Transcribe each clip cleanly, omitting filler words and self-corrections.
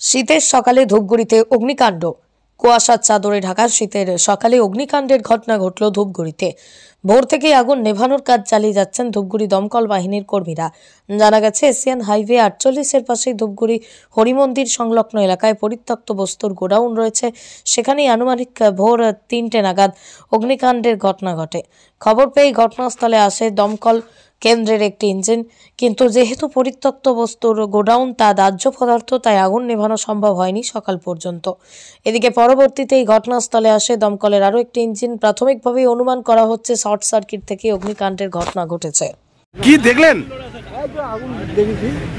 শীতের সকালে ধূপগুড়িতে অগ্নিকাণ্ড। কুয়াশার চাদরে ঢাকা শীতের সকালে অগ্নিকাণ্ডের ঘটনা ঘটল ধূপগুড়িতে। ভোর থেকেই আগুন নেভানোর কাজ চালিয়ে যাচ্ছেন ধূপগুড়ি দমকল বাহিনীর কর্মীরা। জানা গেছে, এশিয়ান হাইওয়ে 48-এর পাশেই ধূপগুড়ি হরিমন্দির সংলগ্ন এলাকায় পরিত্যক্ত বস্তুর গোডাউন রয়েছে। সেখানেই আনুমানিক ভোর 3টে নাগাদ অগ্নিকাণ্ডের ঘটনা ঘটে। খবর পেয়ে ঘটনাস্থলে আসে দমকল কেন্দ্রের একটি ইঞ্জিন, কিন্তু যেহেতু পরিত্যক্ত বস্তুর গোডাউন তা দাহ্য পদার্থ, তাই আগুন নেভানো সম্ভব হয়নি সকাল পর্যন্ত। এদিকে পরবর্তীতে এই ঘটনাস্থলে আসে দমকলের আরও একটি ইঞ্জিন। প্রাথমিকভাবে অনুমান করা হচ্ছে শর্ট সার্কিট থেকে অগ্নিকাণ্ডের ঘটনা ঘটেছে। কি দেখলেন?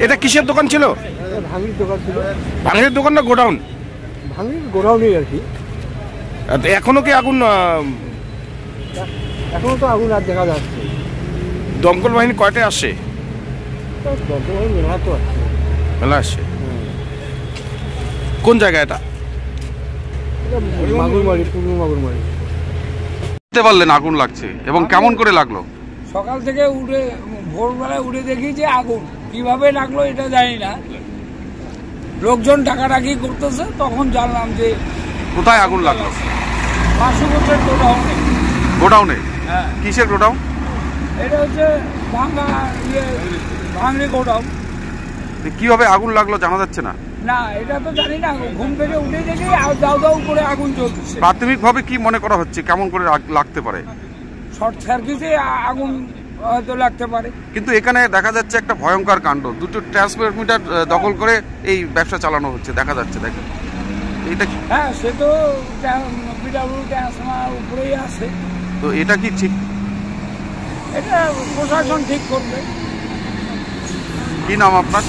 এটা কিসের দোকান ছিল? ভাঙির দোকান ছিল। ভাঙির দোকান না গোডাউন? ভাঙির গোডাউনই আর কি। এখনো কি আগুন? এখনো তো আগুন আর দেখা যাচ্ছে। দমকল বাহিনী কয়টায় আসে? দমকল বাহিনী মেলা তো আসছে। মেলা আসে। কোন জায়গা এটা? মাগুরমারি, পূর্ব মাগুরমারি। বুঝতে পারলেন আগুন লাগছে এবং কেমন করে লাগলো? সকাল থেকে উঠে ভোরবেলায় উঠে দেখি যে আগুন কিভাবে লাগলো এটা জানি না। লোকজন ডাকাডাকি করতেছে, তখন জানলাম যে কোথায় আগুন লাগলো? পার্শ্ববর্তী গোডাউনে। গোডাউনে? হ্যাঁ। কিসের গোডাউন? এটা হচ্ছে ভাঙড়ি গোডাউন। কিভাবে আগুন লাগলো জানা যাচ্ছে না? না, এটা তো জানি না। ঘুম থেকে উঠে দেখি দাউ দাউ করে আগুন জ্বলতেছে। প্রাথমিকভাবে কি মনে করা হচ্ছে কেমন করে লাগতে পারে? শর্ট সার্কিটে আগুন হয়তো লাগতে পারে। কিন্তু এখানে দেখা যাচ্ছে একটা ভয়ঙ্কর কাণ্ড, দুটো ট্রান্সমিটার দখল করে এই ব্যবসা চালানো হচ্ছে দেখা যাচ্ছে। দেখেন এটা। হ্যাঁ, সে তো পিডাব্লিউ ট্রান্সফার উপরেই আছে। তো এটা কি ঠিক? এটা প্রশাসন ঠিক করবে। কি নাম আপনার?